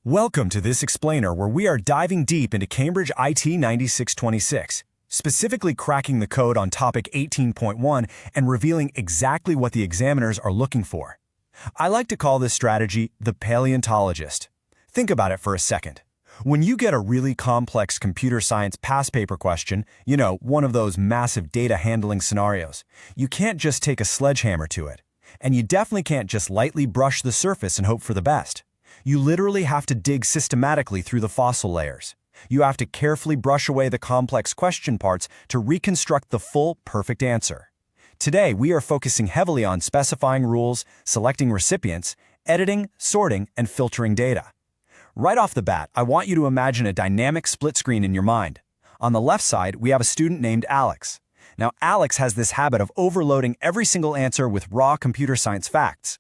Welcome to this explainer where we are diving deep into Cambridge IT 9626, specifically cracking the code on topic 18.1 and revealing exactly what the examiners are looking for. I like to call this strategy the paleontologist. Think about it for a second. When you get a really complex computer science past paper question, one of those massive data handling scenarios, you can't just take a sledgehammer to it. And you definitely can't just lightly brush the surface and hope for the best. You literally have to dig systematically through the fossil layers. You have to carefully brush away the complex question parts to reconstruct the full, perfect answer. Today, we are focusing heavily on specifying rules, selecting recipients, editing, sorting, and filtering data. Right off the bat, I want you to imagine a dynamic split screen in your mind. On the left side, we have a student named Alex. Now, Alex has this habit of overloading every single answer with raw computer science facts.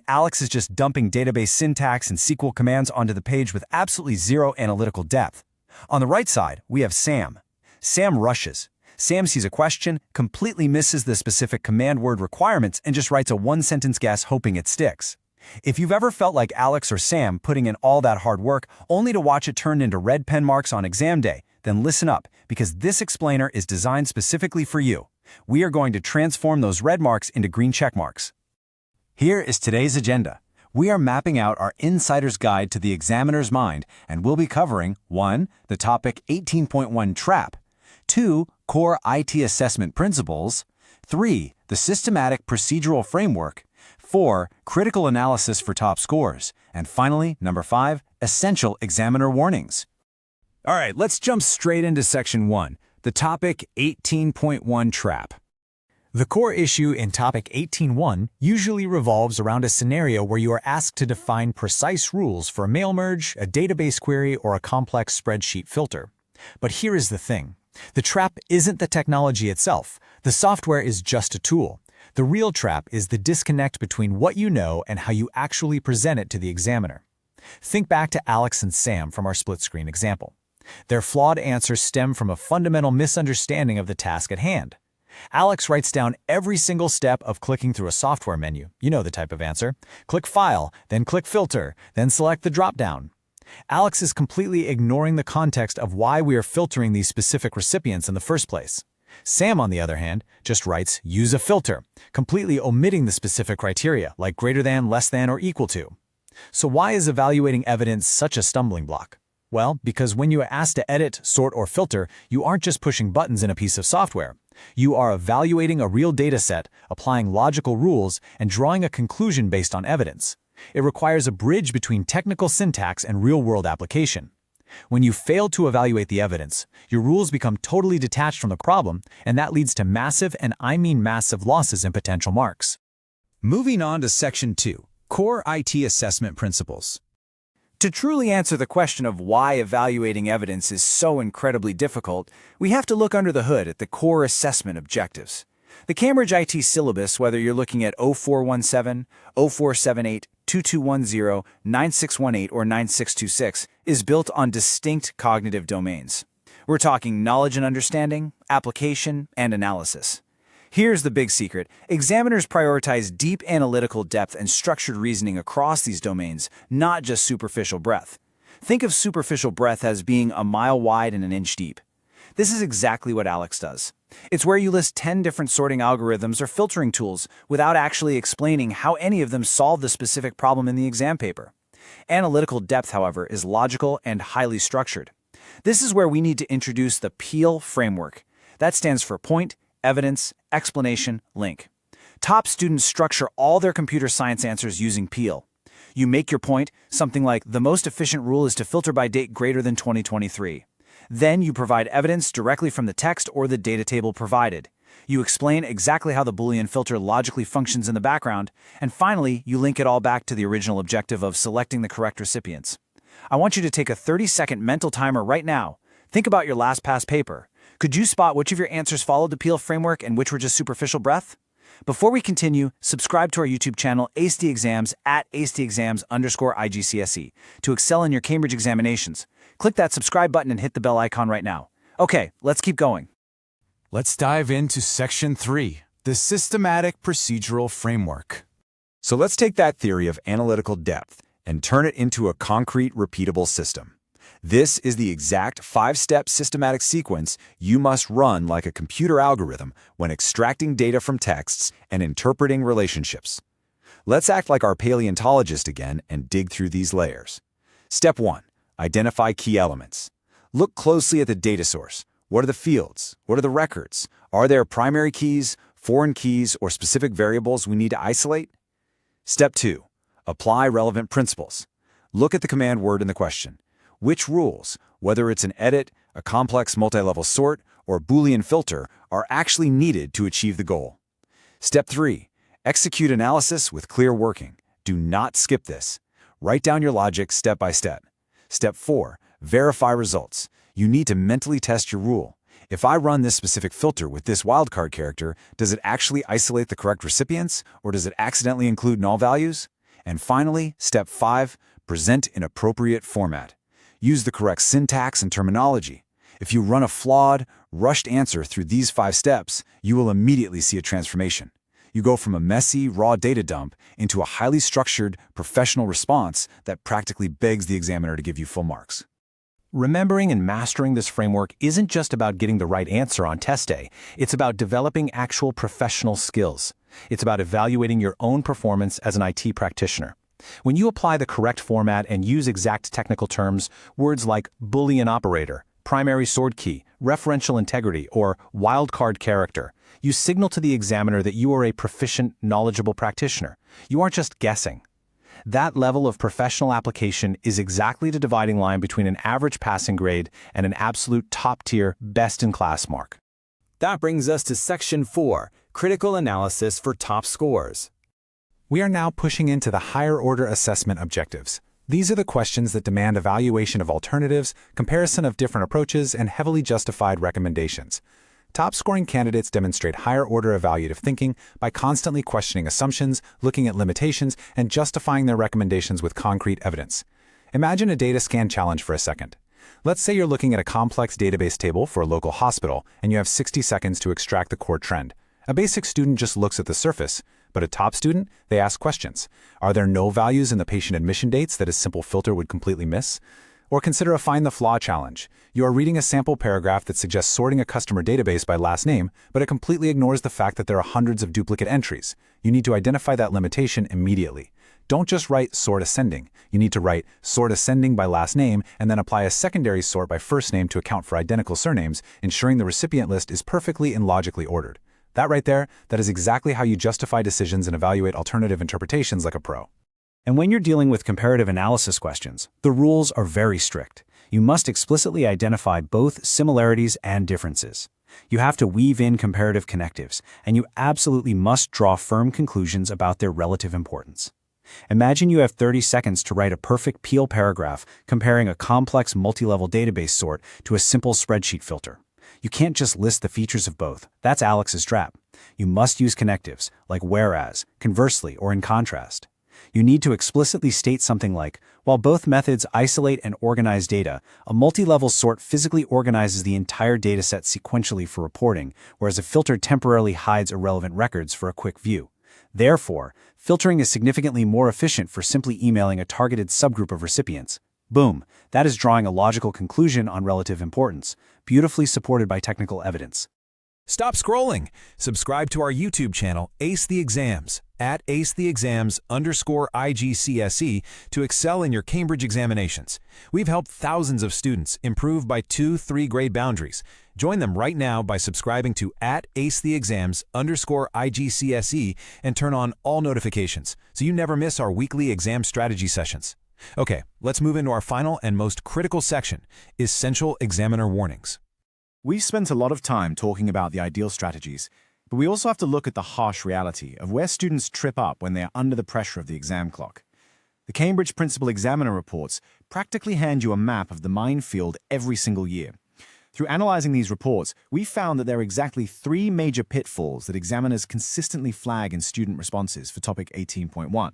Alex is just dumping database syntax and SQL commands onto the page with absolutely zero analytical depth. On the right side, we have Sam. Sam rushes. Sam sees a question, completely misses the specific command word requirements, and just writes a one-sentence guess hoping it sticks. If you've ever felt like Alex or Sam putting in all that hard work only to watch it turned into red pen marks on exam day, then listen up, because this explainer is designed specifically for you. We are going to transform those red marks into green check marks. Here is today's agenda. We are mapping out our insider's guide to the examiner's mind, and we'll be covering 1. The topic 18.1 trap, 2. Core IT assessment principles, 3. The systematic procedural framework, 4. Critical analysis for top scores, and finally, number 5, essential examiner warnings. All right, let's jump straight into section 1, the topic 18.1 trap. The core issue in topic 18.1 usually revolves around a scenario where you are asked to define precise rules for a mail merge, a database query, or a complex spreadsheet filter. But here is the thing. The trap isn't the technology itself. The software is just a tool. The real trap is the disconnect between what you know and how you actually present it to the examiner. Think back to Alex and Sam from our split-screen example. Their flawed answers stem from a fundamental misunderstanding of the task at hand. Alex writes down every single step of clicking through a software menu. You know the type of answer. Click File, then click Filter, then select the drop-down. Alex is completely ignoring the context of why we are filtering these specific recipients in the first place. Sam, on the other hand, just writes, use a filter, completely omitting the specific criteria, like greater than, less than, or equal to. So why is evaluating evidence such a stumbling block? Well, because when you are asked to edit, sort, or filter, you aren't just pushing buttons in a piece of software. You are evaluating a real data set, applying logical rules, and drawing a conclusion based on evidence. It requires a bridge between technical syntax and real-world application. When you fail to evaluate the evidence, your rules become totally detached from the problem, and that leads to massive, and I mean massive, losses in potential marks. Moving on to Section 2, Core IT Assessment Principles. To truly answer the question of why evaluating evidence is so incredibly difficult, we have to look under the hood at the core assessment objectives. The Cambridge IT syllabus, whether you're looking at 0417, 0478, 2210, 9618, or 9626, is built on distinct cognitive domains. We're talking knowledge and understanding, application, and analysis. Here's the big secret. Examiners prioritize deep analytical depth and structured reasoning across these domains, not just superficial breadth. Think of superficial breadth as being a mile wide and an inch deep. This is exactly what Alex does. It's where you list 10 different sorting algorithms or filtering tools without actually explaining how any of them solve the specific problem in the exam paper. Analytical depth, however, is logical and highly structured. This is where we need to introduce the PEAL framework. That stands for point, evidence, explanation, link. Top students structure all their computer science answers using PEAL. You make your point, something like the most efficient rule is to filter by date greater than 2023. Then you provide evidence directly from the text or the data table provided. You explain exactly how the Boolean filter logically functions in the background, and finally, you link it all back to the original objective of selecting the correct recipients. I want you to take a 30-second mental timer right now. Think about your last past paper. Could you spot which of your answers followed the PEAL framework and which were just superficial breadth? Before we continue, subscribe to our YouTube channel, Ace the Exams, at acetheexams_IGCSE, to excel in your Cambridge examinations. Click that subscribe button and hit the bell icon right now. Okay, let's keep going. Let's dive into Section 3, the systematic procedural framework. So let's take that theory of analytical depth and turn it into a concrete, repeatable system. This is the exact 5-step systematic sequence you must run like a computer algorithm when extracting data from texts and interpreting relationships. Let's act like our paleontologist again and dig through these layers. Step 1. Identify key elements. Look closely at the data source. What are the fields? What are the records? Are there primary keys, foreign keys, or specific variables we need to isolate? Step 2. Apply relevant principles. Look at the command word in the question. Which rules, whether it's an edit, a complex multi-level sort, or a Boolean filter, are actually needed to achieve the goal? Step 3. Execute analysis with clear working. Do not skip this. Write down your logic step by step. Step 4. Verify results. You need to mentally test your rule. If I run this specific filter with this wildcard character, does it actually isolate the correct recipients, or does it accidentally include null values? And finally, step 5. Present in appropriate format. Use the correct syntax and terminology. If you run a flawed, rushed answer through these 5 steps, you will immediately see a transformation. You go from a messy, raw data dump into a highly structured, professional response that practically begs the examiner to give you full marks. Remembering and mastering this framework isn't just about getting the right answer on test day. It's about developing actual professional skills. It's about evaluating your own performance as an IT practitioner. When you apply the correct format and use exact technical terms, words like Boolean operator, primary sort key, referential integrity, or wildcard character, you signal to the examiner that you are a proficient, knowledgeable practitioner. You aren't just guessing. That level of professional application is exactly the dividing line between an average passing grade and an absolute top-tier, best-in-class mark. That brings us to Section 4, Critical Analysis for Top Scores. We are now pushing into the higher-order assessment objectives. These are the questions that demand evaluation of alternatives, comparison of different approaches, and heavily justified recommendations. Top-scoring candidates demonstrate higher-order evaluative thinking by constantly questioning assumptions, looking at limitations, and justifying their recommendations with concrete evidence. Imagine a data scan challenge for a second. Let's say you're looking at a complex database table for a local hospital, and you have 60 seconds to extract the core trend. A basic student just looks at the surface, but a top student, they ask questions. Are there no values in the patient admission dates that a simple filter would completely miss? Or consider a Find the Flaw challenge. You are reading a sample paragraph that suggests sorting a customer database by last name, but it completely ignores the fact that there are hundreds of duplicate entries. You need to identify that limitation immediately. Don't just write sort ascending. You need to write sort ascending by last name and then apply a secondary sort by first name to account for identical surnames, ensuring the recipient list is perfectly and logically ordered. That right there, that is exactly how you justify decisions and evaluate alternative interpretations like a pro. And when you're dealing with comparative analysis questions, the rules are very strict. You must explicitly identify both similarities and differences. You have to weave in comparative connectives, and you absolutely must draw firm conclusions about their relative importance. Imagine you have 30 seconds to write a perfect Peel paragraph comparing a complex multi-level database sort to a simple spreadsheet filter. You can't just list the features of both. That's Alex's trap. You must use connectives, like whereas, conversely, or in contrast. You need to explicitly state something like, while both methods isolate and organize data, a multi-level sort physically organizes the entire dataset sequentially for reporting, whereas a filter temporarily hides irrelevant records for a quick view. Therefore, filtering is significantly more efficient for simply emailing a targeted subgroup of recipients. Boom, that is drawing a logical conclusion on relative importance, beautifully supported by technical evidence. Stop scrolling. Subscribe to our YouTube channel, Ace the Exams, at acetheexams_IGCSE to excel in your Cambridge examinations. We've helped thousands of students improve by 2-3 grade boundaries. Join them right now by subscribing to at acetheexams_IGCSE and turn on all notifications so you never miss our weekly exam strategy sessions. Okay, let's move into our final and most critical section, Essential Examiner Warnings. We've spent a lot of time talking about the ideal strategies, but we also have to look at the harsh reality of where students trip up when they are under the pressure of the exam clock. The Cambridge Principal Examiner reports practically hand you a map of the minefield every single year. Through analyzing these reports, we found that there are exactly 3 major pitfalls that examiners consistently flag in student responses for topic 18.1.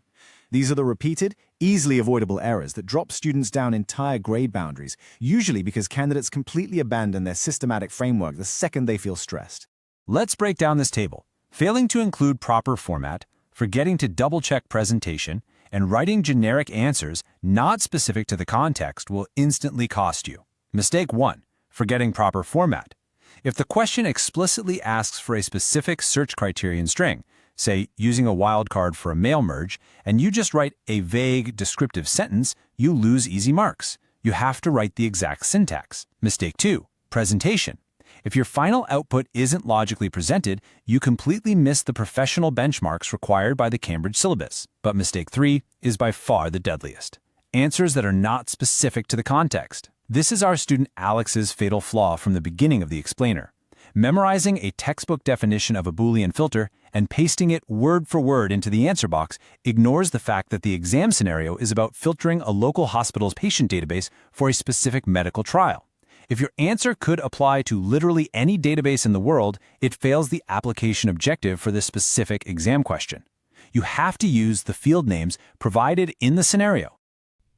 These are the repeated, easily avoidable errors that drop students down entire grade boundaries, usually because candidates completely abandon their systematic framework the second they feel stressed. Let's break down this table. Failing to include proper format, forgetting to double-check presentation, and writing generic answers not specific to the context will instantly cost you. Mistake 1. Forgetting proper format. If the question explicitly asks for a specific search criterion string, say using a wildcard for a mail merge, and you just write a vague, descriptive sentence, you lose easy marks. You have to write the exact syntax. Mistake 2. Presentation. If your final output isn't logically presented, you completely miss the professional benchmarks required by the Cambridge syllabus. But mistake 3 is by far the deadliest. Answers that are not specific to the context. This is our student Alex's fatal flaw from the beginning of the explainer. Memorizing a textbook definition of a Boolean filter and pasting it word for word into the answer box ignores the fact that the exam scenario is about filtering a local hospital's patient database for a specific medical trial. If your answer could apply to literally any database in the world, it fails the application objective for this specific exam question. You have to use the field names provided in the scenario.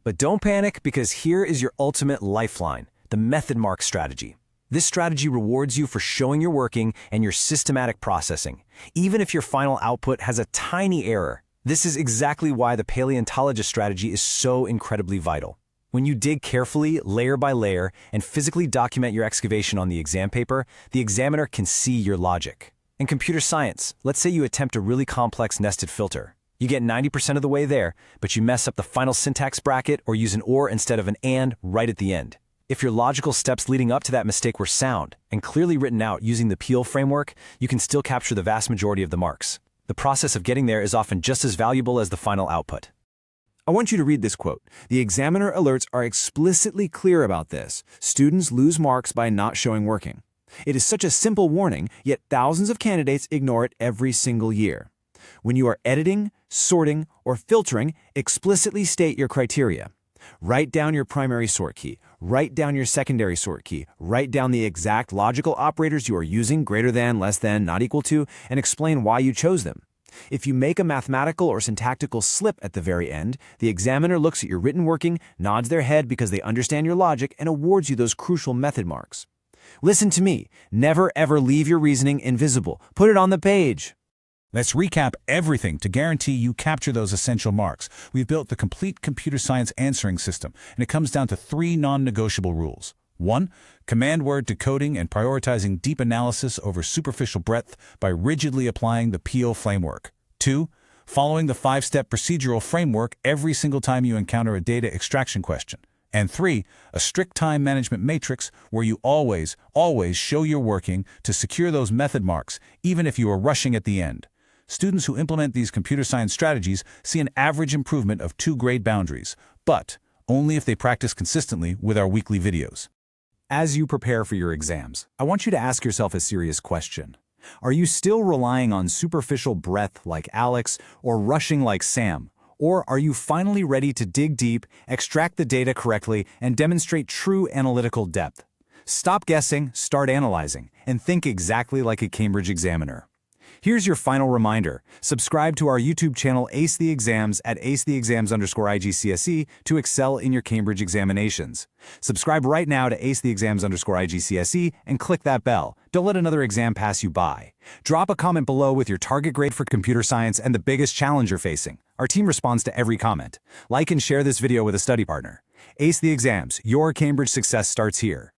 But don't panic, because here is your ultimate lifeline, the method mark strategy. This strategy rewards you for showing your working and your systematic processing, even if your final output has a tiny error. This is exactly why the paleontologist strategy is so incredibly vital. When you dig carefully, layer by layer, and physically document your excavation on the exam paper, the examiner can see your logic. In computer science, let's say you attempt a really complex nested filter. You get 90% of the way there, but you mess up the final syntax bracket or use an or instead of an and right at the end. If your logical steps leading up to that mistake were sound and clearly written out using the Peel framework, you can still capture the vast majority of the marks. The process of getting there is often just as valuable as the final output. I want you to read this quote. The examiner alerts are explicitly clear about this. Students lose marks by not showing working. It is such a simple warning, yet thousands of candidates ignore it every single year. When you are editing, sorting, or filtering, explicitly state your criteria. Write down your primary sort key. Write down your secondary sort key. Write down the exact logical operators you are using, greater than, less than, not equal to, and explain why you chose them. If you make a mathematical or syntactical slip at the very end, the examiner looks at your written working, nods their head because they understand your logic, and awards you those crucial method marks. Listen to me. Never ever leave your reasoning invisible. Put it on the page. Let's recap everything to guarantee you capture those essential marks. We've built the complete computer science answering system, and it comes down to 3 non-negotiable rules. 1. Command word decoding and prioritizing deep analysis over superficial breadth by rigidly applying the Peel framework. 2. Following the 5-step procedural framework every single time you encounter a data extraction question. And 3. A strict time management matrix where you always show your working to secure those method marks, even if you are rushing at the end. Students who implement these computer science strategies see an average improvement of 2 grade boundaries, but only if they practice consistently with our weekly videos. As you prepare for your exams, I want you to ask yourself a serious question. Are you still relying on superficial breadth like Alex or rushing like Sam? Or are you finally ready to dig deep, extract the data correctly, and demonstrate true analytical depth? Stop guessing, start analyzing, and think exactly like a Cambridge examiner. Here's your final reminder. Subscribe to our YouTube channel Ace the Exams at acetheexams_IGCSE to excel in your Cambridge examinations. Subscribe right now to acetheexams_IGCSE and click that bell. Don't let another exam pass you by. Drop a comment below with your target grade for computer science and the biggest challenge you're facing. Our team responds to every comment. Like and share this video with a study partner. Ace the Exams, your Cambridge success starts here.